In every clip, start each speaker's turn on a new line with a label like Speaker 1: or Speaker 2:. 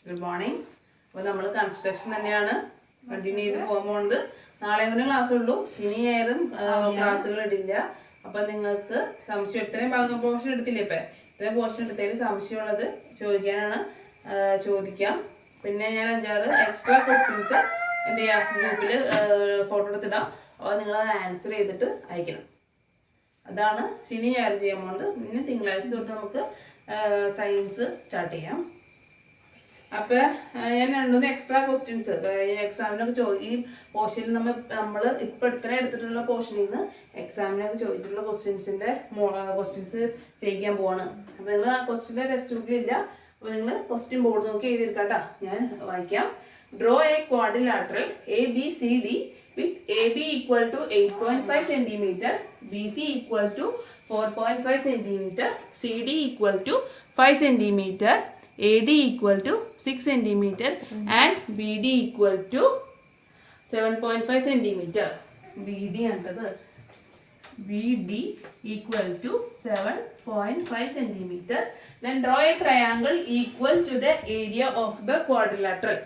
Speaker 1: Good morning. Now we construction continue to go on the class. Extra questions science start. Extra questions exam portion portion exam questions question board draw a quadrilateral ABCD with AB equal to 8.5 cm, BC equal to 4.5 cm, CD equal to 5 cm, AD equal to 6 cm and BD equal to 7.5 cm. BD equal to 7.5 cm. Then draw a triangle equal to the area of the quadrilateral.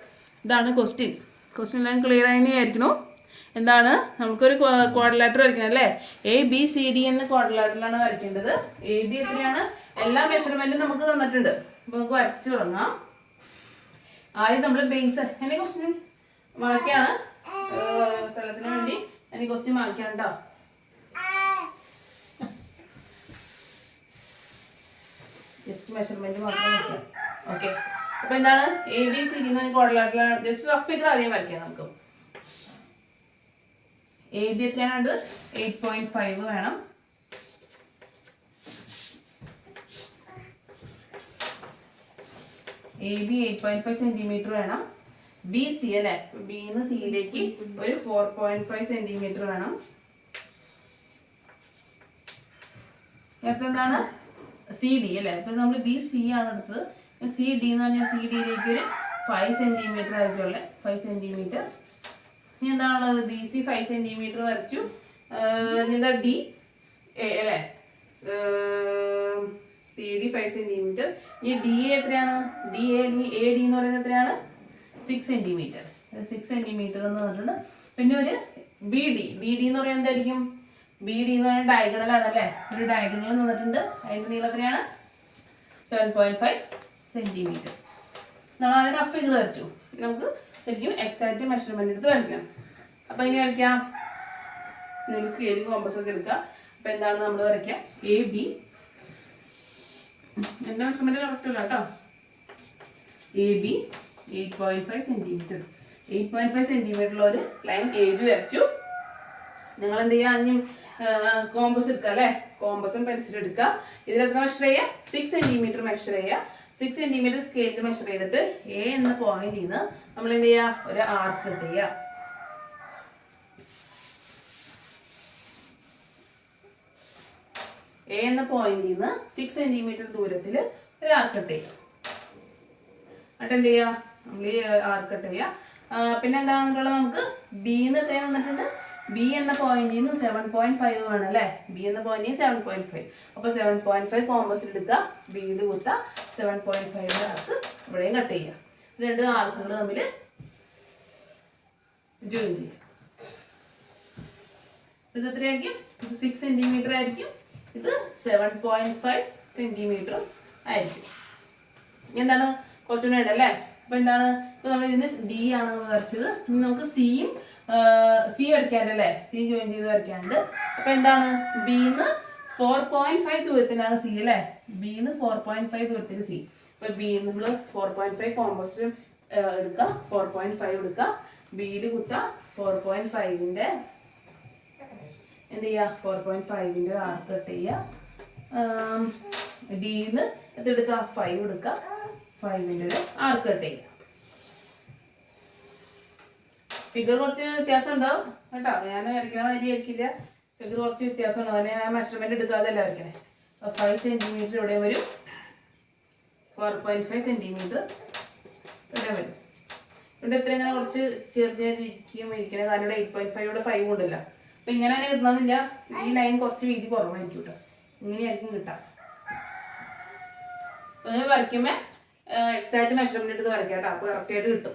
Speaker 1: That's the question. Question line clear ആയിരിക്കുന്നു. എന്താണ് നമുക്കൊരു quadrilateral വരയ്ക്കണല്ലേ ABCD എന്ന quadrilateral ആണ് വരയ്ക്കേണ്ടത് AB എത്രയാണ് എല്ലാ മെഷർമെന്റും നമുക്ക് തന്നിട്ടുണ്ട് അപ്പോൾ നമുക്ക് വരച്ചു തുടങ്ങാം ആദ്യം നമ്മൾ ബേസ് എന്നെ ക്വസ്റ്റ്യൻ മാർക്കാണ് സ്ഥലത്തിന് വേണ്ടി എന്നെ ക്വസ്റ്റ്യൻ മാർക്കാണ് ട്ടോ ജസ്റ്റ് മെഷർമെന്റ് മാത്രം നോക്കാം ഓക്കേ അപ്പോൾ എന്താണ് ABCD എന്ന ക്വാഡ്രിലാറ്ററൽ ജസ്റ്റ് റഫ് ഫിഗർ ആദ്യം വരയ്ക്കാം നമുക്ക് AB എത്രയാണ് 8.5 വേണം AB 8.5 cm വേണം BC അല്ലേ B ന്ന് C ലേക്ക് ഒരു 4.5 cm വേണം അടുത്ത എന്താണ് CD അല്ലേ അപ്പോൾ നമ്മൾ BC ആണ് എടുത്തത് CD എന്ന് പറഞ്ഞാൽ CD ലേക്ക് ഒരു 5 cm ആയിട്ടുള്ള 5 cm ഇനി എന്താണുള്ളത് BC 5 cm വരച്ചു എന്താ D അല്ലേ CD 5 cm ഇനി DA എത്രയാണ് DA AD എന്ന് പറയുന്നത് എത്രയാണ് 6 cm 6 cm എന്ന് പറഞ്ഞിട്ടുണ്ട് പിന്നെ ഒരു BD എന്ന് പറയുന്നത് എന്തായിരിക്കും BD എന്ന് പറയുന്നത് ഡയഗണൽ ആണല്ലേ ഒരു ഡയഗണൽ തന്നിട്ടുണ്ട് അതിന്റെ നീളം എത്രയാണ് 7.5 cm നമ്മൾ അതിന് റഫ് ഫിഗർ വരച്ചു നമുക്ക് ശരിക്കും എക്സാക്റ്റ് മെഷർമെന്റ് എടുത്ത് വരയ്ക്കണം അപ്പോൾ ഇനി വരയ്ക്കാം നിങ്ങൾ സ്കെയിലും കോമ്പസ് ഒക്കെ എടുക്കുക അപ്പോൾ എന്താണ് നമ്മൾ വരയ്ക്കുക AB എൻ്റെ മെഷർമെന്റ് കറക്റ്റ് അല്ല കേട്ടോ AB 8.5 cm 8.5 cm ഉള്ള ഒരു ലൈൻ AB വരച്ചു നിങ്ങൾ എന്ത് ചെയ്യുക കോമ്പസ് എടുക്കുക അല്ലേ കോമ്പസും പെൻസിൽ എടുക്കുക ഇതിൽ എത്ര മെഷർ ചെയ്യുക 6 cm മെഷർ ചെയ്യുക 6 cm സ്കെയിൽ മെഷർ ചെയ്തിട്ട് A എന്ന പോയിന്റിൽ നിന്ന് നമ്മൾ എന്ത് ചെയ്യുക ഒരു ആർക്ക് കട്ട് ചെയ്യുക A എന്ന പോയിന്റിൽ നിന്ന് 6 cm ദൂരത്തിൽ ഒരു ആർക്ക് കട്ട് ചെയ്യുക എന്നിട്ട് എന്ത് ചെയ്യുക നമ്മൾ ഈ ആർക്ക് കട്ട് ചെയ്യുക പിന്നെ എന്താണെന്നുള്ളത് നമുക്ക് B എന്ന് എത്രയാണ് വന്നിട്ടുണ്ട് B എന്ന പോയിന്റിൽ നിന്ന് 7.5 വേണം അല്ലേ B എന്ന പോയിന്റിൽ 7.5 അപ്പോൾ 7.5 കോമ്പസിൽ എടുക്കുക Bയിൽ കുത്തുക 7.5 ആർക്ക് ഇവിടെയും കട്ട് ചെയ്യുക രണ്ട് ആർക്കുകൾ തമ്മിൽ ജോയിൻ ചെയ്യുക ഇത് എത്രയായിരിക്കും ഇത് 6 cm ആയിരിക്കും ഇത് 7.5 cm ആയിരിക്കും എന്താണ് കുറച്ചുകൂടെ ഉണ്ടല്ലേ അപ്പോൾ എന്താണ് ഇപ്പോൾ നമ്മൾ ഇതിന് D ആണ് നമ്മൾ വരച്ചത് ഇനി നമുക്ക് സിയും C വരയ്ക്കാനല്ലേ C ജോയിൻ ചെയ്ത് വരയ്ക്കാനുണ്ട് അപ്പോൾ എന്താണ് B ന്ന് 4.5 ദൂരത്തിലാണ് C അല്ലേ B ന്ന് 4.5 ദൂരത്തിൽ C അപ്പോൾ B നമ്മൾ 4.5 കോമ്പസിലും എടുക്കുക 4.5 എടുക്കുക Bയിൽ കുത്തുക 4.5ന്റെ എന്ത് ചെയ്യുക 4.5ന്റെ ആർക്ക് കട്ട് ചെയ്യുക D ന്ന് എടുക്കുക 5 എടുക്കുക 5ന്റെ ആർക്ക് കട്ട് ചെയ്യുക ഫിഗർ കുറച്ച് വ്യത്യാസം ഉണ്ടാവും കേട്ടോ ഞാൻ വരയ്ക്കുന്ന മാതിരി ആയിരിക്കില്ല ഫിഗർ കുറച്ച് വ്യത്യാസം ഉണ്ടാവും ഞാൻ മെഷർമെന്റ് എടുക്കാതല്ല വരയ്ക്കണേ 5 cm ഇവിടെ വരും 4.5 cm ഇവിടെ വരും ഇവിടെ എത്ര ഇങ്ങനെ കുറച്ച് ഇരിക്കണേ കാരണം ഇവിടെ 8.5 ഇവിടെ 5 ഉണ്ടല്ല അപ്പം ഇങ്ങനെ തന്നെ കിട്ടണമെന്നില്ല ഈ ലൈൻ കുറച്ച് വീതി കുറവായിരിക്കും കേട്ടോ ഇങ്ങനെയായിരിക്കും കിട്ടാം അപ്പോൾ നിങ്ങൾ വരയ്ക്കുമ്പോൾ എക്സാക്ട് മെഷർമെന്റ് എടുത്ത് വരയ്ക്കാം കേട്ടോ. അപ്പോൾ കറക്റ്റ് ആയിട്ട് കിട്ടും.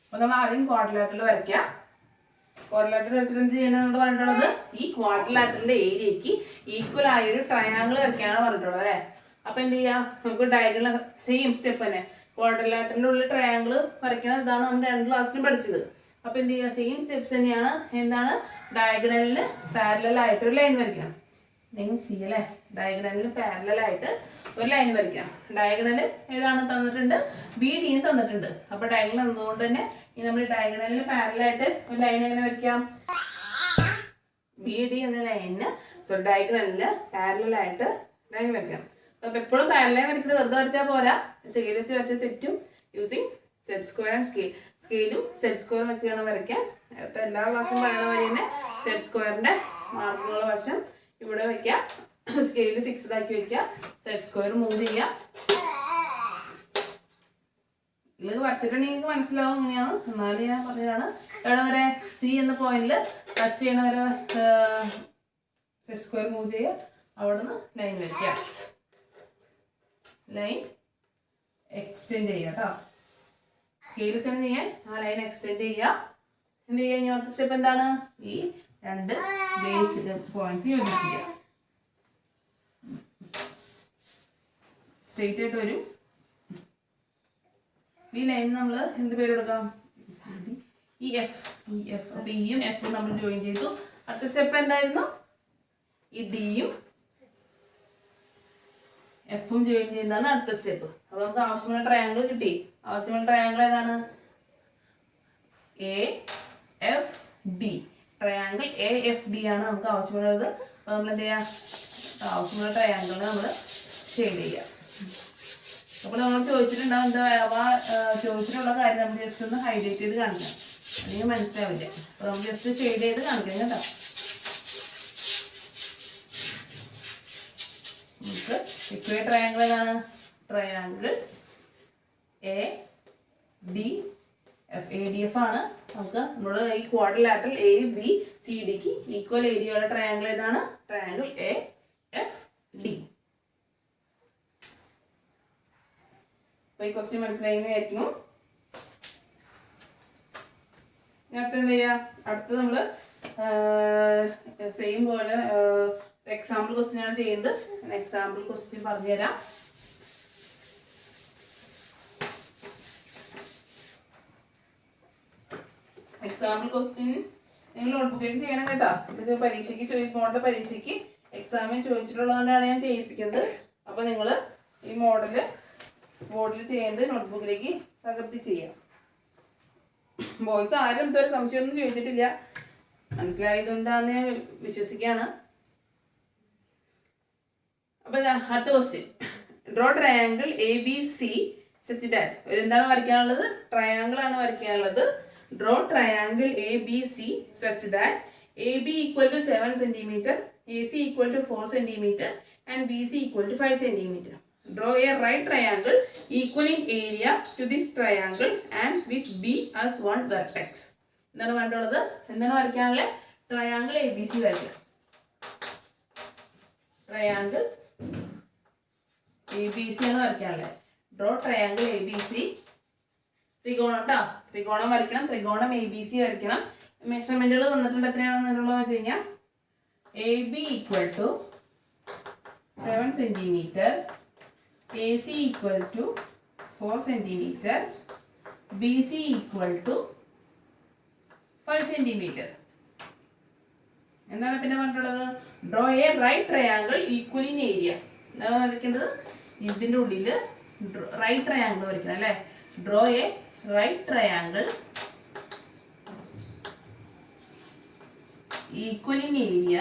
Speaker 1: അപ്പോൾ നമ്മൾ ആദ്യം ക്വാഡ്രിലാറ്ററൽ വരയ്ക്കാം. ക്വാഡ്രിലാറ്ററൽ വരച്ചിട്ട് എന്ത് ചെയ്യുന്നത് പറഞ്ഞിട്ടുള്ളത്, ഈ ക്വാഡ്രിലാറ്ററിന്റെ ഏരിയക്ക് ഈക്വൽ ആയ ഒരു ട്രയാങ്കിൾ വരയ്ക്കാനാണ് പറഞ്ഞിട്ടുള്ളത് അല്ലേ. അപ്പൊ എന്ത് ചെയ്യാം, നമുക്ക് ഡയഗണൽ സെയിം സ്റ്റെപ്പ് തന്നെ ക്വാഡ്രിലാറ്ററിന്റെ ഉള്ളിൽ ട്രയാങ്കിൾ വരയ്ക്കണം. ഇതാണ് നമ്മൾ 2 ക്ലാസ്സിലും പഠിച്ചത്. അപ്പൊ എന്ത് ചെയ്യുക, സെയിം സ്റ്റെപ്സ് തന്നെയാണ്. എന്താണ്, ഡയഗണലിന് പാരലൽ ആയിട്ട് ഒരു ലൈൻ വരയ്ക്കണം. നെയിം സി അല്ലേ. ഡയഗണലിന് പാരലൽ ആയിട്ട് ഒരു ലൈൻ വരയ്ക്കാം. ഡയഗണൽ ഏതാണ് തന്നിട്ടുണ്ട്, ബി ഡിയും തന്നിട്ടുണ്ട്. അപ്പൊ ഡയഗണൽ എന്നതുകൊണ്ട് തന്നെ ഈ നമ്മൾ ഡയഗണലിന് പാരലായിട്ട് ഒരു ലൈൻ എങ്ങനെ വരയ്ക്കാം, ബി ഡി എന്ന ലൈനിന് ഡയഗണലിന് പാരലായിട്ട് ലൈൻ വരയ്ക്കാം. അപ്പൊ എപ്പോഴും പാരലായി വരയ്ക്കുന്നത് വെറുതെ വരച്ചാൽ പോരാ, സ്കെയിൽ വെച്ച് വരച്ചാൽ തെറ്റും. Using set square and scale. സ്കെയിലും സെറ്റ് സ്ക്വയർ വെച്ച് വേണം വരയ്ക്കാൻ. എല്ലാ ക്ലാസ്സും പറയണ വഴി തന്നെ സെറ്റ് സ്ക്വയറിന്റെ മാർക്കുള്ള വശം ഇവിടെ വയ്ക്കാം, സ്കെയിൽ ഫിക്സ്ഡ് ആക്കി വെക്കുക, സെറ്റ് സ്ക്വയർ മൂവ് ചെയ്യാം. ഇത് വരച്ചിട്ടുണ്ടെങ്കിൽ നിങ്ങൾക്ക് മനസ്സിലാവും എങ്ങനെയാണ്. എന്നാലും ഞാൻ പറഞ്ഞതാണ്, എവിടെ വരെ സി എന്ന പോയിന്റിൽ ടച്ച് ചെയ്യണ വരെ സെറ്റ് സ്ക്വയർ മൂവ് ചെയ്യുക, അവിടെ നിന്ന് ലൈൻ വയ്ക്കുക, ലൈൻ എക്സ്റ്റെൻഡ് ചെയ്യുക കേട്ടോ. സ്കെയിൽ വെച്ചാൽ ചെയ്യാൻ ആ ലൈൻ എക്സ്റ്റെൻഡ് ചെയ്യുക. എന്ത് ചെയ്യുക, ഇനി അടുത്ത സ്റ്റെപ്പ് എന്താണ്, ഈ 2 ബേസിക് പോയിന്റ്സ് യോജിപ്പിക്കുക. സ്ട്രെയിറ്റ് ആയിട്ട് വരും. ഈ ലൈൻ നമ്മൾ എന്ത് പേര് കൊടുക്കാം, ഈ എഫ്. അപ്പൊ ഇയും എഫും നമ്മൾ ജോയിൻ ചെയ്തു. അടുത്ത സ്റ്റെപ്പ് എന്തായിരുന്നു, ഈ ഡിയും എഫും ജോയിൻ ചെയ്യുന്നതാണ് അടുത്ത സ്റ്റെപ്പ്. അപ്പൊ നമുക്ക് ആവശ്യമുള്ള ട്രയാങ്കിൾ കിട്ടി. ആവശ്യമുള്ള ട്രയാങ്കിൾ ഏതാണ്, A F D. Triangle A F D ആണ് നമുക്ക് ആവശ്യമുള്ളത്. അപ്പൊ നമ്മൾ എന്ത് ചെയ്യാം, ആവശ്യമുള്ള ട്രയാങ്കിൾ നമ്മൾ ഷെയ്ഡ് ചെയ്യാം. അപ്പോൾ നമ്മൾ ചോദിച്ചിട്ടുണ്ടാവും എന്താ, ചോദിച്ചിട്ടുള്ള കാര്യം നമ്മൾ ജസ്റ്റ് ഒന്ന് ഹൈലൈറ്റ് ചെയ്ത് കാണിക്കാം, അല്ലെങ്കിൽ മനസ്സിലാവില്ല. അപ്പോൾ നമ്മൾ ജസ്റ്റ് ഷെയ്ഡ് ചെയ്ത് കാണിക്കാം കേട്ടോ. നമുക്ക് ഇക്വേ ട്രയാങ്കിൾ ഏതാണ്, triangle A D F. A D F ആണ് നമുക്ക് നമ്മൾ ഈ ക്വാഡ്രിലാറ്ററൽ എ ബി സി ഡിക്ക് ഈക്വൽ ഏരിയയുള്ള ട്രയാങ്കിൾ ഏതാണ്, ട്രയാങ്കിൾ എ എഫ് ഡി. അപ്പൊ ഈ ക്വസ്റ്റ്യൻ മനസ്സിലായിരിക്കും. അടുത്ത് എന്ത് ചെയ്യാ, അടുത്ത് നമ്മള് സെയിം പോലെ എക്സാമ്പിൾ ക്വസ്റ്റ്യൻ ആണ് ചെയ്യുന്നത്. എക്സാമ്പിൾ ക്വസ്റ്റ്യൻ പറഞ്ഞുതരാം. എക്സാമ്പിൾ ക്വസ്റ്റ്യൻ നിങ്ങൾ നോട്ട്ബുക്കിലേക്ക് ചെയ്യണം കേട്ടോ. ഇത് പരീക്ഷയ്ക്ക് മോഡൽ പരീക്ഷയ്ക്ക് എക്സാമിന് ചോദിച്ചിട്ടുള്ളതുകൊണ്ടാണ് ഞാൻ ചെയ്യിപ്പിക്കുന്നത്. അപ്പൊ നിങ്ങൾ ഈ മോഡല് ബോർഡിൽ ചെയ്യുന്നത് നോട്ട്ബുക്കിലേക്ക് പകർത്തി ചെയ്യാം. ബോയ്സ് ആരും ഇതുവരെ സംശയമൊന്നും ചോദിച്ചിട്ടില്ല, മനസ്സിലായതുകൊണ്ടാന്ന് ഞാൻ വിശ്വസിക്കുകയാണ്. അപ്പൊ അടുത്ത question, draw triangle A B C such that. ഒരു എന്താണ് വരയ്ക്കാനുള്ളത്, ട്രയാങ്കിൾ ആണ് വരയ്ക്കാനുള്ളത്. Draw triangle A B C such that A B equal to 7 cm, A C equal to 4 cm and B C equal to 5 cm. Draw a right triangle equal in area to this triangle and with B as one vertex. എന്താണ് വേണ്ടുള്ളത്, എന്താണ് വരയ്ക്കാനുള്ളത്, triangle A B C വരയ്ക്കാം. Triangle A B C ആണ് വരയ്ക്കാനുള്ളത്. Draw triangle A B C. ത്രികോണം കേട്ടോ, ത്രികോണം വരയ്ക്കണം. ത്രികോണം എ ബി സി വരയ്ക്കണം. മെഷർമെന്റുകൾ തന്നിട്ടുണ്ട് എത്രയാണെന്നുള്ളത് വെച്ച് കഴിഞ്ഞാൽ A B equal to 7 cm, AC equal to 4 cm, BC equal to 5 cm. എന്താണ് പിന്നെ പറഞ്ഞിട്ടുള്ളത്, draw a right triangle equal in area. എന്താണ് വരയ്ക്കേണ്ടത്, ഇതിൻ്റെ ഉള്ളിൽ റൈറ്റ് ട്രയാങ്കിൾ വരയ്ക്കുന്നത് അല്ലേ. Draw a right triangle equal in area.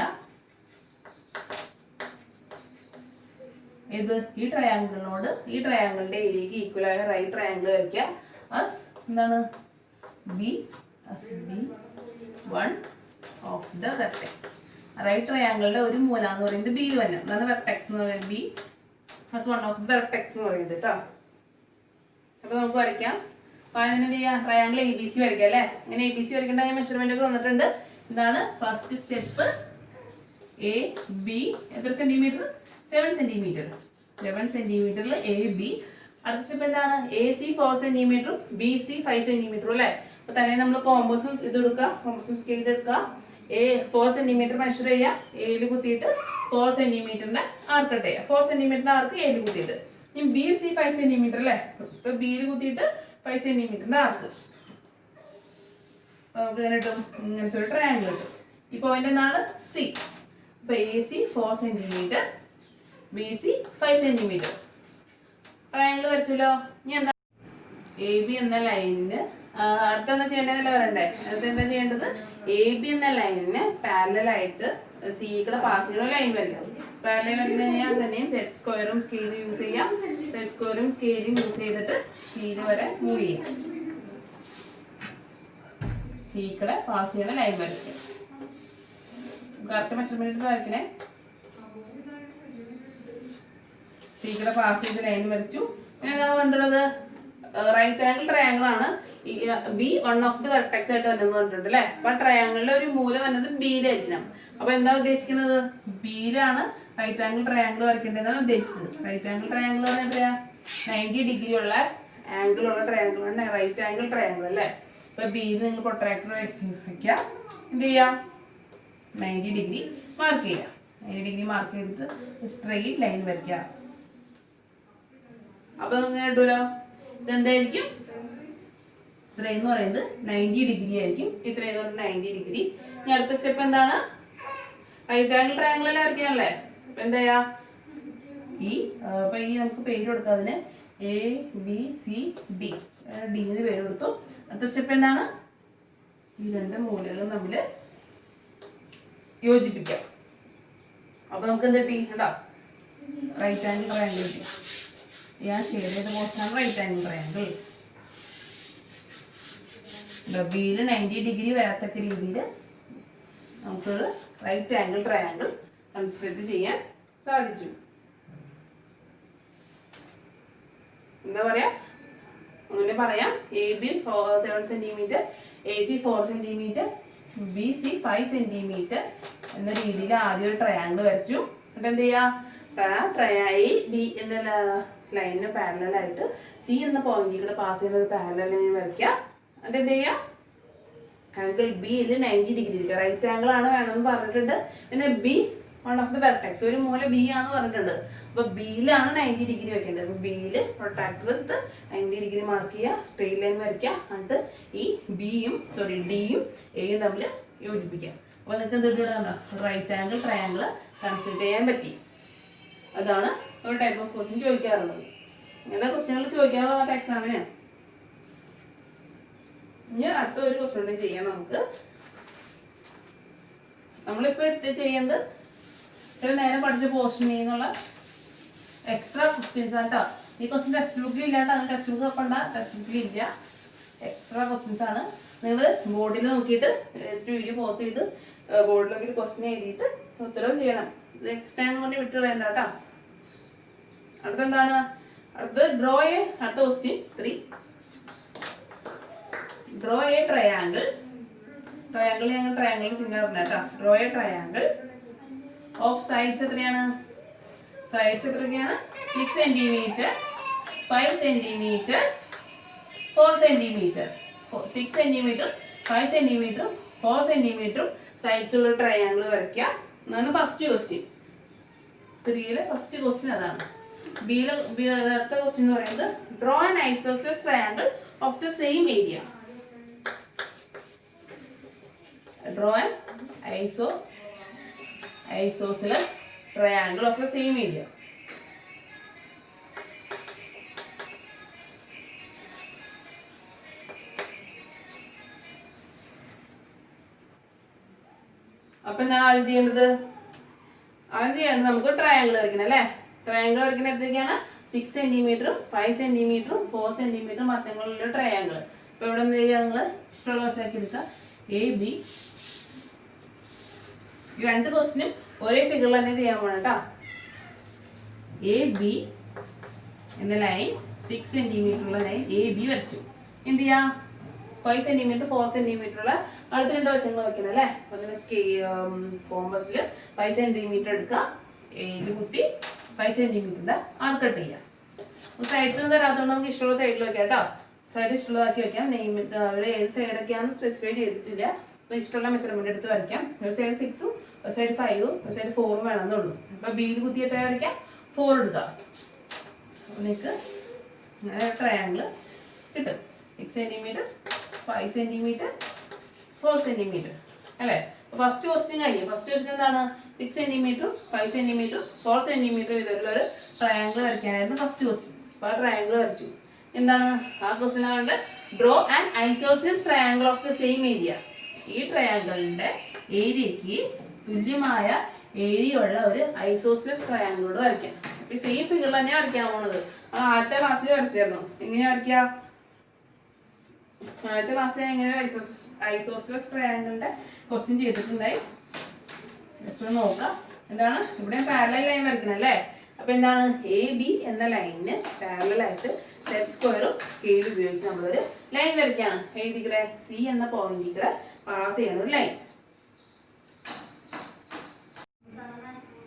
Speaker 1: ഇത് ഈ ട്രയാങ്കിളിനോട് ഈ ട്രയാങ്കിളിന്റെ ഏരിയക്ക് ഈക്വൽ ആയ റൈറ്റ് ട്രയാങ്കിൾ വരയ്ക്കാം. അസ് എന്താണ്, B as B one of the vertex. Right ട്രയാങ്കിളിന്റെ ഒരു മൂല എന്ന് പറയുന്നത് ബി തന്നെ, അതാണ് വെർട്ടെക്സ് എന്ന് പറയുന്നത്. B as one of the vertex എന്ന് പറയുന്നത് കേട്ടോ. അപ്പൊ നമുക്ക് വരയ്ക്കാം. അപ്പൊ അതിന് ചെയ്യാം, ട്രയാങ്കിൾ എ ബി സി വരയ്ക്കാം അല്ലേ. അങ്ങനെ എ ബി സി വരയ്ക്കേണ്ട മെഷർമെന്റ് ഒക്കെ തന്നിട്ടുണ്ട്. ഇതാണ് ഫസ്റ്റ് സ്റ്റെപ്പ്. എ ബി എത്ര സെന്റിമീറ്റർ, 7 cm. 7 സെന്റിമീറ്ററിൽ എ ബി. അടുത്ത സ്റ്റെപ്പ് എന്താണ്? എ സി 4 സെന്റിമീറ്ററും ബി സി 5 സെന്റിമീറ്ററും അല്ലേ? അപ്പൊ തന്നെ നമ്മൾ കോമ്പസും ഇത് എടുക്കുക, കോമ്പസും സ്കെയിൽ എടുക്കുക. 4 സെന്റിമീറ്റർ മെഷർ ചെയ്യുക, എയിൽ കുത്തിയിട്ട് 4 സെന്റിമീറ്ററിന്റെ ആർക്ക് കട്ട് ചെയ്യുക. 4 സെന്റിമീറ്ററിന്റെ ആർക്ക് എയിൽ കുത്തിയിട്ട്. ഇനി ബി സി 5 സെന്റിമീറ്റർ അല്ലേ? ഇപ്പൊ ബിയിൽ കുത്തിയിട്ട് 5 സെന്റിമീറ്ററിന്റെ ആർക്ക്. നമുക്ക് ഇങ്ങനെ കിട്ടും, ഇങ്ങനത്തെ ഒരു ട്രയാങ്കിൾ കിട്ടും. ഈ പോയിന്റ് എന്താണ്? സി. അപ്പൊ A C 4 centimetre, B C 5 centimetre triangle വരച്ചല്ലോ. ഇനി എന്താ? എ ബി എന്ന ലൈനിന് അടുത്തെന്താ ചെയ്യേണ്ടതെന്നല്ല പറയണ്ടേ? അടുത്ത് എന്താ ചെയ്യേണ്ടത്? എ ബി എന്ന ലൈനിന് പാരലലായിട്ട് സി കൂടെ പാസ് ചെയ്യുന്ന ലൈൻ വരയ്ക്കാം. പാരലൽ വരയ്ക്കുന്ന കഴിഞ്ഞാൽ തന്നെയും സെറ്റ് സ്ക്വയറും സ്കെയിലും യൂസ് ചെയ്യാം. സെറ്റ് സ്ക്വയറും സ്കെയിലും യൂസ് ചെയ്തിട്ട് സി വരെ മൂവ് ചെയ്യാം. സി കൂടെ പാസ് ചെയ്യുന്ന ലൈൻ വരയ്ക്കാം. കറക്റ്റ് മെഷർമെന്റ് വരയ്ക്കണേ. സി കൂടെ പാസ് ചെയ്ത് ലൈൻ വരച്ചു. പിന്നെ എന്താണ് കണ്ടുള്ളത്? റൈറ്റ് ആംഗിൾ ട്രയാങ്കിൾ ആണ്. B one of the vertex ആയിട്ട് വന്നെന്ന് പറഞ്ഞിട്ടുണ്ട് അല്ലേ? അപ്പൊ ട്രയാങ്കിളിലെ ഒരു മൂല വന്നത് ബിയിലായിരിക്കണം. അപ്പൊ എന്താ ഉദ്ദേശിക്കുന്നത്? ബിയിലാണ് റൈറ്റ് ആംഗിൾ ട്രയാങ്കിൾ വരയ്ക്കേണ്ടതെന്നാണ് ഉദ്ദേശിച്ചത്. റൈറ്റ് ആംഗിൾ ട്രയാങ്കിൾ എന്ന് പറഞ്ഞാൽ എത്രയാ? 90 ഡിഗ്രി ഉള്ള ആംഗിൾ ഉള്ള ട്രയാങ്കിൾ ആണ് റൈറ്റ് ആംഗിൾ ട്രയാങ്കിൾ അല്ലേ? അപ്പൊ ബിയിൽ നിങ്ങൾ പ്രൊട്രാക്ടർ വയ്ക്കുക. എന്ത് ചെയ്യാം? 90 ഡിഗ്രി മാർക്ക് ചെയ്യാം. 90 ഡിഗ്രി മാർക്ക് ചെയ്തിട്ട് സ്ട്രെയിറ്റ് ലൈൻ വരയ്ക്കുക. അപ്പൊ ഇങ്ങനെ ഇട്ടൂലോ. ഇതെന്തായിരിക്കും? ഇത്രയെന്ന് പറയുന്നത് 90 ഡിഗ്രി ആയിരിക്കും. ഇത്രയെന്ന് പറയുന്നത് 90 ഡിഗ്രി. ഇനി അടുത്ത സ്റ്റെപ്പ് എന്താണ്? റൈറ്റ് ആംഗിൾ ട്രയാങ്കിൾ എല്ലാം വരയ്ക്കാനല്ലേ? അപ്പൊ എന്താ ചെയ്യാ? അപ്പൊ നമുക്ക് പേര് കൊടുക്കാം അതിന്. A B C D. ഡിന്ന് പേര് കൊടുത്തു. അടുത്ത സ്റ്റെപ്പ് എന്താണ്? ഈ രണ്ട് മൂലകളും തമ്മിൽ യോജിപ്പിക്കാം. അപ്പൊ നമുക്ക് എന്ത് കിട്ടി? കേട്ടോ, റൈറ്റ് ആംഗിൾ ട്രയാങ്കിൾ കിട്ടി. ഞാൻ ഷെയർ ചെയ്ത പോർഷനാണ് റൈറ്റ് ആംഗിൾ ട്രയാങ്കിൾ. ബിയിൽ 90 ഡിഗ്രി വരത്തക്ക രീതിയിൽ നമുക്കൊരു റൈറ്റ് ആംഗിൾ ട്രയാങ്കിൾ കൺസ്ട്രക്ട് ചെയ്യാൻ സാധിച്ചു. എന്താ പറയാ? അങ്ങനെ പറയാം. A B 7 centimetre, A C 4 centimetre, B C 5 centimetre എന്ന രീതിയിൽ ആദ്യം ഒരു ട്രയാങ്കിൾ വരച്ചു. എന്നിട്ട് എന്ത് ചെയ്യാ? എ ബി എന്ന ലൈനിന് പാരലലായിട്ട് സി എന്ന പോയിന്റിൽ കൂടെ പാസ് ചെയ്യുന്ന ഒരു പാരലൽ ലൈൻ വരയ്ക്കുക. എന്നിട്ട് എന്ത് ചെയ്യുക? ആംഗിൾ ബിയിൽ 90 ഡിഗ്രി ഇരിക്കുക. റൈറ്റ് ആംഗിൾ ആണ് വേണമെന്ന് പറഞ്ഞിട്ടുണ്ട്. പിന്നെ B one of the vertex, ഒരു മൂല ബി ആണെന്ന് പറഞ്ഞിട്ടുണ്ട്. അപ്പൊ ബിയിലാണ് 90 ഡിഗ്രി വെക്കേണ്ടത്. അപ്പൊ ബിയിൽ പ്രൊട്രാക്ടർ എടുത്ത് 90 ഡിഗ്രി മാർക്ക് ചെയ്യുക, സ്ട്രെയിറ്റ് ലൈൻ വരയ്ക്കുക. എന്നിട്ട് ഈ ഡിയും എയും തമ്മിൽ യോജിപ്പിക്കുക. അപ്പൊ നിങ്ങൾക്ക് എന്തിട്ടുണ്ടോ? റൈറ്റ് ആംഗിൾ ട്രയാങ്കിൾ കൺസിഡർ ചെയ്യാൻ പറ്റി. അതാണ് ഒരു ടൈപ്പ് ഓഫ് ക്വസ്റ്റ്യൻ ചോദിക്കാറുള്ളത്. ഇങ്ങനെ ക്വസ്റ്റ്യനുകൾ ചോദിക്കാറുള്ള എക്സാമിന്. ഇനി അടുത്ത ഒരു ക്വസ്റ്റ്യൻ ചെയ്യാം നമുക്ക്. നമ്മളിപ്പോ ചെയ്യുന്നത് ഇത്ര നേരം പഠിച്ച പോർഷനിൽ നിന്നുള്ള എക്സ്ട്രാ ക്വസ്റ്റ്യൻസ് ആണ് കേട്ടോ. ഈ ക്വസ്റ്റ്യൻ ടെക്സ്റ്റ് ബുക്കിൽ ഇല്ലാണ്ട് അങ്ങനെ ടെക്സ്റ്റ് ബുക്ക് വെക്കണ്ട, ടെക്സ്റ്റ് ബുക്കിൽ ഇല്ല. എക്സ്ട്രാ ക്വസ്റ്റ്യൻസ് ആണ്. നിങ്ങൾ ബോർഡിൽ നോക്കിയിട്ട് വീഡിയോ പോസ്റ്റ് ചെയ്ത് ബോർഡിൽ നോക്കിയിട്ട് ക്വസ്റ്റ്യൻ എഴുതിയിട്ട് ഉത്തരവും ചെയ്യണം. ഇത് എക്സ്ട്രാ കൊണ്ട് വിട്ട് കളയണ്ട കേട്ടോ. അടുത്തെന്താണ്? അടുത്ത് അടുത്ത ക്വസ്റ്റ്യൻ 3. Draw a triangle. ഞങ്ങൾ ട്രയാങ്കിൾ സിംഗിൾ പറഞ്ഞ കേട്ടോ. Draw a triangle of sides എത്രയാണ്? സൈഡ്സ് എത്രയൊക്കെയാണ്? 6 centimetre, 5 centimetre, 4 centimetre. 6 centimetre, 5 centimetre, 4 സെന്റിമീറ്ററും സൈഡ്സ് ഉള്ള ട്രയാങ്കിൾ വരയ്ക്കുക എന്നാണ് ഫസ്റ്റ് ക്വസ്റ്റ്യൻ. 3യിലെ ഫസ്റ്റ് ക്വസ്റ്റ്യൻ അതാണ്. അടുത്ത ക്വസ്റ്റ്യൻ എന്ന് പറയുന്നത് draw an isosceles triangle of the same area. Draw an isosceles triangle of the same area. അപ്പൊ ഞാൻ ആദ്യം ചെയ്യേണ്ടത് നമുക്ക് ട്രയാങ്കിൾ വരയ്ക്കണം അല്ലേ? ട്രയാങ്കിൾ വരയ്ക്കുന്ന എന്തൊക്കെയാണ്? 6 സെന്റിമീറ്ററും 5 സെന്റിമീറ്ററും 4 സെന്റിമീറ്ററും വശങ്ങളുള്ള ട്രയാങ്കിൾ. അപ്പൊ ഇവിടെ എന്ത് ചെയ്യുക? നിങ്ങൾ ഇഷ്ടമുള്ള വശമാക്കി എടുക്കുക. A B. ഈ രണ്ട് ക്വസ്റ്റിനും ഒരേ ഫിഗറിൽ തന്നെ ചെയ്യാൻ പോകണം കേട്ടോ. എ ബി എന്ന ലൈൻ 6 സെന്റിമീറ്റർ ഉള്ള ലൈൻ എ ബി വരച്ചു. എന്ത് ചെയ്യാ? 5 സെന്റിമീറ്റർ 4 സെന്റിമീറ്റർ ഉള്ള അടുത്ത രണ്ട് വശങ്ങൾ വയ്ക്കണം അല്ലേ? അതിന് കോമ്പസിൽ 5 സെന്റിമീറ്റർ എടുക്കുക, എയിൽ കുത്തി 5 സെന്റിമീറ്ററിന്റെ ആർക്ക് കട്ട് ചെയ്യാം. സൈഡ്സ് ഒന്നും തരാത്തതുകൊണ്ട് നമുക്ക് ഇഷ്ടമുള്ള സൈഡിൽ വെക്കാം കേട്ടോ. സൈഡ് ഇഷ്ടമുള്ളതാക്കി വെക്കാം. നെയിം അവിടെ ഏത് സൈഡൊക്കെയാണെന്ന് സ്പെസിഫൈ ചെയ്തിട്ടില്ല. അപ്പോൾ ഇഷ്ടമുള്ള മെഷർമെന്റ് എടുത്ത് വരയ്ക്കാം. ഒരു സൈഡ് 6ഉം ഒരു സൈഡ് 5ഉം ഒരു സൈഡ് 4ഉം വേണമെന്നുള്ളൂ. അപ്പോൾ ബിയിൽ കുത്തി എത്ര വരയ്ക്കാം? 4 എടുക്കാം. അപ്പോൾ നിങ്ങൾക്ക് ഇങ്ങനെ ട്രയാങ്കിൾ കിട്ടും. 6 സെന്റിമീറ്റർ, 5 സെന്റിമീറ്റർ, 4 സെന്റിമീറ്റർ അല്ലേ? ഫസ്റ്റ് ക്വസ്റ്റ്യൻ കഴിഞ്ഞു. ഫസ്റ്റ് ക്വസ്റ്റ്യൻ എന്താണ്? 6 സെന്റിമീറ്ററും 5 സെന്റിമീറ്ററും 4 സെന്റിമീറ്റർ ഇതിലുള്ള ഒരു ട്രയാങ്കിൾ വരയ്ക്കാനായിരുന്നു ഫസ്റ്റ് ക്വസ്റ്റ്യൻ. അപ്പോൾ ആ ട്രയാങ്കിൾ വരച്ചു. എന്താണ് ആ ക്വസ്റ്റ്യൻ ആണെങ്കിൽ draw an isosceles triangle of the same area. ഈ ട്രയാങ്കിളിന്റെ ഏരിയക്ക് തുല്യമായ ഏരിയ ഉള്ള ഒരു ഐസോസിയൽസ് ട്രയാങ്കിളോട് വരയ്ക്കാം. ഈ സെയിം ഫിഗർ തന്നെ വരയ്ക്കാൻ പോണത്. ആദ്യത്തെ ക്ലാസ്സിൽ വരച്ചായിരുന്നു. എങ്ങനെയാ വരയ്ക്കുക? ആദ്യത്തെ ക്ലാസ്സിൽ എങ്ങനെ ഐസോസിയൽസ് ട്രയാങ്കിളിന്റെ ക്വസ്റ്റ്യൻ ചെയ്തിട്ടുണ്ടായി. ജസ്റ്റ് നോക്കാം. എന്താണ് ഇവിടെ പാരലൽ ലൈൻ വരയ്ക്കണം അല്ലേ? അപ്പൊ എന്താണ് AB എന്ന ലൈനിന് പാരലലായിട്ട് സെറ്റ് സ്ക്വയറും സ്കെയിലും ഉപയോഗിച്ച് നമ്മളൊരു ലൈൻ വരയ്ക്കാണ്. ഏതിക്കൂടെ? C എന്ന പോയിന്റിൽ പാസ് ചെയ്യണ ഒരു ലൈൻ.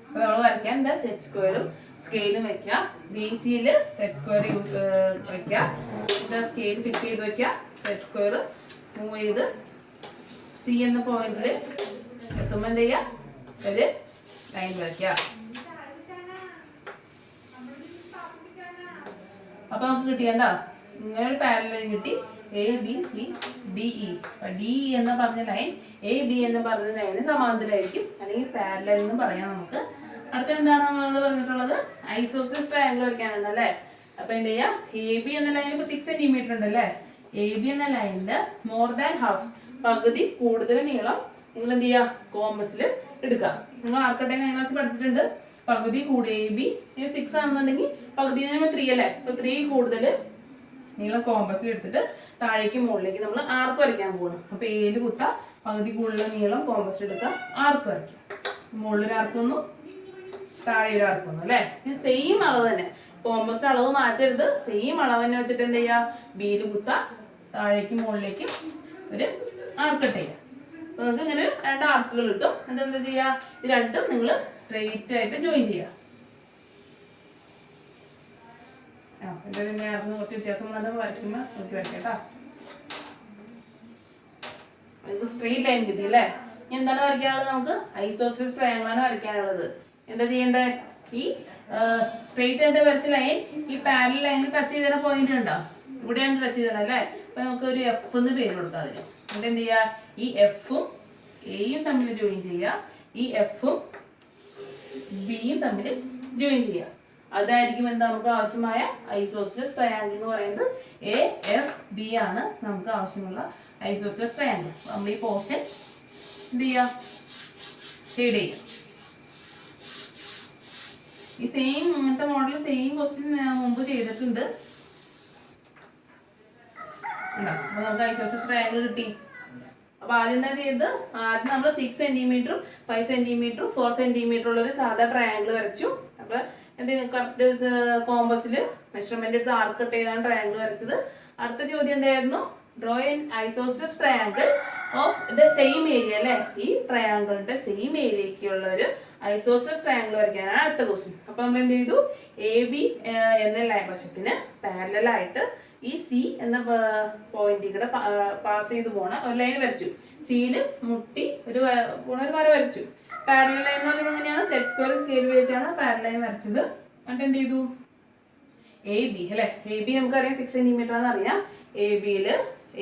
Speaker 1: അപ്പൊ നമ്മൾ വരയ്ക്കാൻ എന്താ സെറ്റ് സ്ക്വയറും സ്കെയിലും വെക്കുക. BCയിൽ സെറ്റ് സ്ക്വയർ വെക്കുക. സ്കെയിൽ ഫിക്സ് ചെയ്ത് വെക്കുക. സെറ്റ് സ്ക്വയർ മൂവ് ചെയ്ത് C എന്ന പോയിന്റിൽ എത്തുമ്പോൾ എന്ത് ചെയ്യുക? ഒരു ലൈൻ വരയ്ക്കുക. അപ്പൊ നമുക്ക് കിട്ടിയണ്ട ഇങ്ങനെ ഒരു പാരലൽ ലൈൻ കിട്ടി. ABCDE. DE എന്ന് പറഞ്ഞ ലൈൻ AB എന്ന് പറഞ്ഞ ലൈന് സമാന്തരമായിരിക്കും, അല്ലെങ്കിൽ പാരലൽ എന്ന് പറയാം നമുക്ക്. അടുത്ത എന്താണ് നമ്മൾ പറഞ്ഞിട്ടുള്ളത്? ഐസോസിയൽസ് ട്രയാങ്കിൾ വരയ്ക്കാനുണ്ട് അല്ലേ? അപ്പൊ എന്ത് ചെയ്യാം? AB എന്ന ലൈൻ ഇപ്പൊ 6 സെന്റിമീറ്റർ ഉണ്ട് അല്ലേ? AB എന്ന ലൈനിന്റെ മോർ ദാൻ ഹാഫ്, പകുതി കൂടുതൽ നീളം നിങ്ങൾ എന്ത് ചെയ്യുക? കോമ്പസിൽ എടുക്കുക. നിങ്ങൾ ആർക്കട്ടെ ക്ലാസ് പഠിച്ചിട്ടുണ്ട്. പകുതി കൂടി AB 6 ആണെന്നുണ്ടെങ്കിൽ പകുതി 3 അല്ലേ? അപ്പൊ 3 കൂടുതൽ നീളം കോമ്പസിൽ എടുത്തിട്ട് താഴേക്ക് മുകളിലേക്ക് നമ്മൾ ആർക്ക് വരയ്ക്കാൻ പോകണം. അപ്പൊ ഏല് കുത്ത, പകുതി കൂടുതൽ നീളം കോമ്പസിൽ എടുക്കുക, ആർക്ക് വരയ്ക്കാം. മുകളിലൊരു ആർക്ക് വന്നു, താഴെ ഒരു ആർക്ക് വന്നു അല്ലേ? ഇത് സെയിം അളവ് തന്നെ. കോമ്പസ് അളവ് മാറ്റരുത്. സെയിം അളവ് തന്നെ വെച്ചിട്ട് എന്ത് ചെയ്യുക? ബിയിൽ കുത്ത, താഴേക്ക് മുകളിലേക്ക് ഒരു ആർക്ക് കട്ട് ചെയ്യുക. അപ്പൊ നിങ്ങൾക്ക് ഇങ്ങനെ 2 ആർക്കുകൾ കിട്ടും. എന്താ ചെയ്യുക? ഇത് രണ്ടും നിങ്ങൾ സ്ട്രെയിറ്റ് ആയിട്ട് ജോയിൻ ചെയ്യുക. കുറച്ച് വ്യത്യാസം വരയ്ക്കുമ്പോൾ നോക്കി വരയ്ക്കാം കേട്ടോ. സ്ട്രെയിറ്റ് ലൈൻ കിട്ടി അല്ലേ? ഇനി എന്താണ് വരയ്ക്കാനുള്ളത്? നമുക്ക് ഐസോസിയൽസ് ട്രയാങ്കിൾ ആണ് വരയ്ക്കാനുള്ളത്. എന്താ ചെയ്യണ്ടേ? ഈ സ്ട്രെയിറ്റ് ആയിട്ട് വരച്ച ലൈൻ ഈ പാരലൽ ലൈനിൽ ടച്ച് ചെയ്ത പോയിന്റ് ഉണ്ടോ? ഇവിടെയാണ് ടച്ച് ചെയ്തത് അല്ലേ? അപ്പൊ നമുക്ക് ഒരു F എന്ന് പേര് കൊടുക്കാം അതിന്. എന്നിട്ട് എന്ത് ചെയ്യുക? ഈ Fഉം Aയും തമ്മിൽ ജോയിൻ ചെയ്യുക. ഈ Fഉം Bയും തമ്മിൽ ജോയിൻ ചെയ്യുക. അതായിരിക്കും എന്താ നമുക്ക് ആവശ്യമായ ഐസോസിയൽസ് ട്രയാങ്കിൾ എന്ന് പറയുന്നത്. AFB ആണ് നമുക്ക് ആവശ്യമുള്ള ഐസോസിയൽസ് ട്രയാങ്കിൾ. നമ്മൾ ഈ പോർഷൻ എന്ത് ചെയ്യുക? ഷെയ്ഡ് ചെയ്യുക. ഈ സെയിം ഇങ്ങനത്തെ മോഡൽ സെയിം ക്വസ്റ്റ്യൻ മുമ്പ് ചെയ്തിട്ടുണ്ട്. അപ്പൊ നമുക്ക് ഐസോസിയൽസ് ട്രയാങ്കിൾ കിട്ടി. അപ്പൊ ആദ്യം എന്താ ചെയ്തത്? ആദ്യം നമ്മൾ 6 സെന്റിമീറ്ററും 5 സെന്റിമീറ്ററും 4 സെന്റിമീറ്റർ ഉള്ള ഒരു സാധാ ട്രയാങ്കിൾ വരച്ചു. അപ്പൊ എന്തെങ്കിലും കറക്റ്റ് കോമ്പസിൽ മെഷർമെന്റ് എടുത്ത് ആർക്ക് കട്ട് ചെയ്താണ് ട്രയാങ്കിൾ വരച്ചത്. അടുത്ത ചോദ്യം എന്തായിരുന്നു? Draw an isosceles triangle of the same area അല്ലെ? ഈ ട്രയാങ്കിളിന്റെ സെയിം ഏരിയക്കുള്ള ഒരു ഐസോസിയൽസ് ട്രയാങ്കിൾ വരയ്ക്കാനാണ് അടുത്ത ക്വസ്റ്റ്യൻ. അപ്പൊ നമ്മൾ എന്ത് ചെയ്തു? AB എന്ന വശത്തിന് പാരലലായിട്ട് ഈ C എന്ന പോയിന്റിൽ കൂടെ പാസ് ചെയ്ത് പോണ ഒരു ലൈൻ വരച്ചു. സിയില് മുട്ടി ഒരു വര വരച്ചു. പാരലൽ ലൈൻ എന്ന് പറയുമ്പോൾ എങ്ങനെയാണ്? സെറ്റ് സ്ക്വയർ സ്കെയിൽ ഉപയോഗിച്ചാണ് പാരലൽ ലൈൻ വരച്ചത്. എന്നിട്ട് എന്ത് ചെയ്തു? AB അല്ലെ? AB നമുക്കറിയാം 6 സെന്റിമീറ്റർ ആണെന്ന് അറിയാം.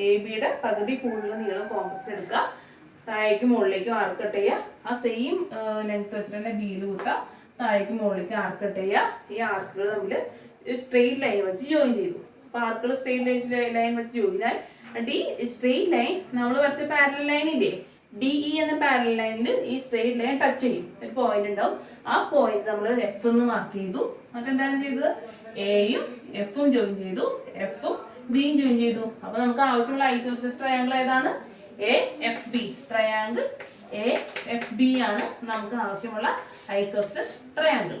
Speaker 1: ABയുടെ പകുതി കൂടുതൽ നീളം കോമ്പസിൽ എടുക്കുക, താഴേക്ക് മുകളിലേക്ക് ആർക്ക് കട്ട് ചെയ്യുക. ആ സെയിം ലെങ്ത് വെച്ചിട്ട് തന്നെ ബിയിൽ കുത്തുക, താഴേക്ക് മുകളിലേക്ക് ആർക്ക് കട്ട് ചെയ്യുക. ഈ ആർക്കുകൾ തമ്മിൽ സ്ട്രെയിറ്റ് ലൈൻ വെച്ച് ജോയിൻ ചെയ്തു. അപ്പൊ ആർക്കുകൾ സ്ട്രെയിറ്റ് ലൈൻ വെച്ച് ജോയിൻ ആയി. ഈ സ്ട്രെയിറ്റ് ലൈൻ നമ്മൾ വരച്ച പാരലൽ ലൈൻ ഇല്ലേ? DE എന്ന പാരലൽ ലൈനിൽ ഈ സ്ട്രെയിറ്റ് ലൈൻ ടച്ച് ചെയ്യും. ഒരു പോയിന്റ് ഉണ്ടാവും. ആ പോയിന്റ് നമ്മൾ F എന്ന് മാർക്ക് ചെയ്തു. എന്നിട്ട് എന്താണ് ചെയ്തത്? Aയും Fഉം ജോയിൻ ചെയ്തു, Fഉം Bയും ജോയിൻ ചെയ്തു. അപ്പൊ നമുക്ക് ആവശ്യമുള്ള ഐസോസിയൽസ് ട്രയാങ്കിൾ ഏതാണ്? AFB. ട്രയാങ്കിൾ AFB ആണ് നമുക്ക് ആവശ്യമുള്ള ഐസോസിയൽസ് ട്രയാങ്കിൾ.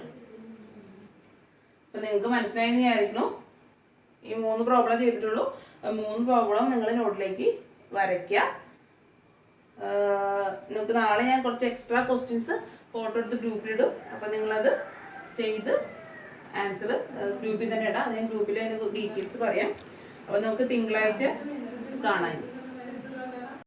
Speaker 1: അപ്പൊ നിങ്ങൾക്ക് മനസ്സിലായെന്ന് വിചാരിക്കുന്നു. ഈ 3 പ്രോബ്ലം ചെയ്തിട്ടുള്ളൂ. 3 പ്രോബ്ലം നിങ്ങൾ നോട്ടിലേക്ക് വരയ്ക്കുക. നിങ്ങൾക്ക് നാളെ ഞാൻ കുറച്ച് എക്സ്ട്രാ ക്വസ്റ്റ്യൻസ് ഫോട്ടോ എടുത്ത് ഗ്രൂപ്പിലിടും. അപ്പം നിങ്ങളത് ചെയ്ത് ആൻസർ ഗ്രൂപ്പിൽ തന്നെ ഇടാം. അതിന് ഗ്രൂപ്പിൽ അതിൻ്റെ ഡീറ്റെയിൽസ് പറയാം. അപ്പോൾ നമുക്ക് തിങ്കളാഴ്ച കാണാം.